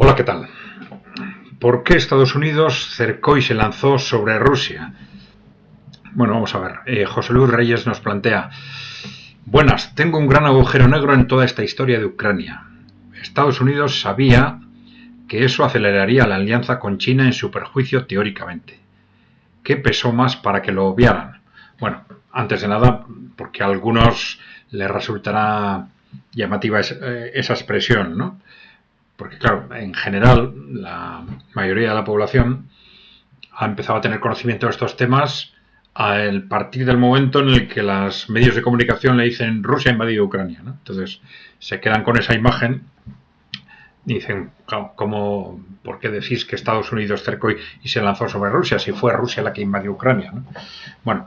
Hola, ¿qué tal? ¿Por qué Estados Unidos cercó y se lanzó sobre Rusia? Bueno, vamos a ver. José Luis Reyes nos plantea: buenas, tengo un gran agujero negro en toda esta historia de Ucrania. Estados Unidos sabía que eso aceleraría la alianza con China en su perjuicio teóricamente. ¿Qué pesó más para que lo obviaran? Bueno, antes de nada, porque a algunos les resultará llamativa esa expresión, ¿no? Porque claro, en general la mayoría de la población ha empezado a tener conocimiento de estos temas a partir del momento en el que los medios de comunicación le dicen Rusia ha invadido Ucrania, ¿no? Entonces se quedan con esa imagen y dicen, ¿cómo, ¿por qué decís que Estados Unidos cercó y se lanzó sobre Rusia si fue Rusia la que invadió Ucrania, ¿no? Bueno,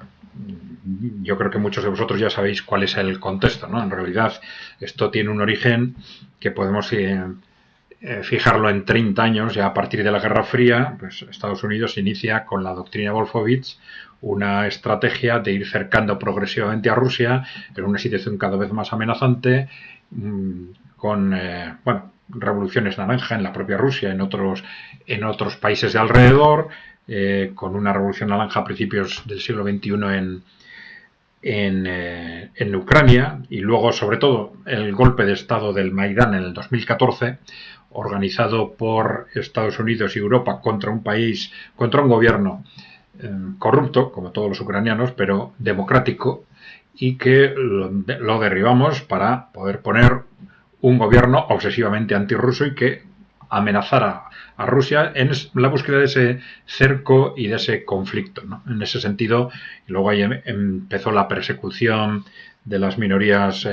yo creo que muchos de vosotros ya sabéis cuál es el contexto, ¿no? En realidad esto tiene un origen que podemos fijarlo en 30 años, ya a partir de la Guerra Fría. Pues Estados Unidos inicia con la doctrina Wolfowitz una estrategia de ir cercando progresivamente a Rusia en una situación cada vez más amenazante, con revoluciones naranja en la propia Rusia, en otros países de alrededor, con una revolución naranja a principios del siglo XXI en Ucrania, y luego sobre todo el golpe de estado del Maidán en el 2014, organizado por Estados Unidos y Europa contra un país, contra un gobierno corrupto, como todos los ucranianos, pero democrático, y que lo derribamos para poder poner un gobierno obsesivamente antirruso y que amenazara a Rusia en la búsqueda de ese cerco y de ese conflicto, ¿no? En ese sentido, y luego ahí empezó la persecución de las minorías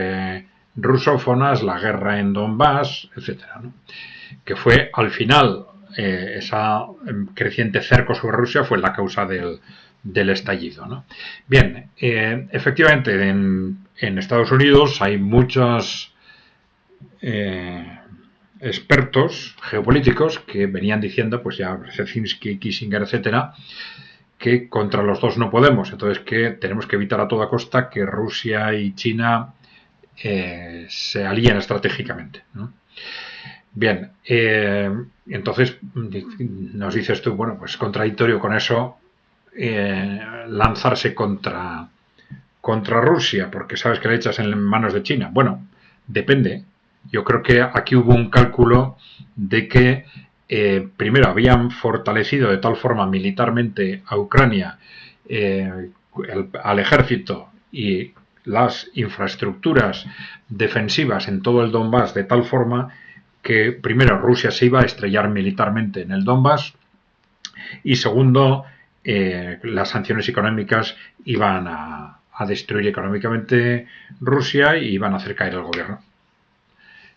rusófonas, la guerra en Donbass, etcétera, ¿no? Que fue al final esa creciente cerco sobre Rusia fue la causa del estallido, ¿no? Bien, efectivamente en Estados Unidos hay muchos expertos geopolíticos que venían diciendo, pues ya Brzezinski, Kissinger, etcétera, que contra los dos no podemos, entonces que tenemos que evitar a toda costa que Rusia y China se alíen estratégicamente, ¿no? Bien, entonces nos dices tú, bueno, pues contradictorio con eso lanzarse contra Rusia, porque sabes que le echas en manos de China. Bueno, depende. Yo creo que aquí hubo un cálculo de que primero habían fortalecido de tal forma militarmente a Ucrania, al ejército y las infraestructuras defensivas en todo el Donbass de tal forma que primero Rusia se iba a estrellar militarmente en el Donbass y segundo las sanciones económicas iban a destruir económicamente Rusia y iban a hacer caer el gobierno.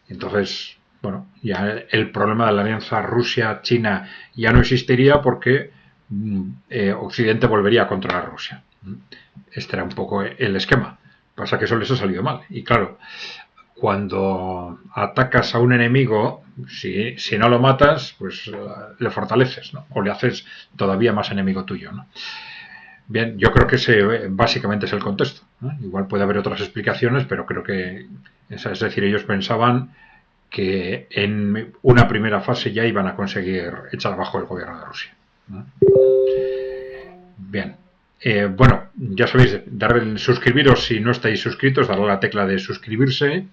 Entonces, bueno, ya el problema de la alianza Rusia-China ya no existiría porque Occidente volvería a controlar Rusia. Este era un poco el esquema. Pasa que eso les ha salido mal. Y claro, cuando atacas a un enemigo, si no lo matas, pues le fortaleces, ¿no? O le haces todavía más enemigo tuyo, ¿no? Bien, yo creo que ese básicamente es el contexto, ¿no? Igual puede haber otras explicaciones, pero creo que, es decir, ellos pensaban que en una primera fase ya iban a conseguir echar abajo el gobierno de Rusia, ¿no? Bien. Bueno, ya sabéis, suscribiros si no estáis suscritos, darle a la tecla de suscribirse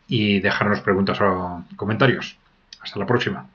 y dejarnos preguntas o comentarios. Hasta la próxima.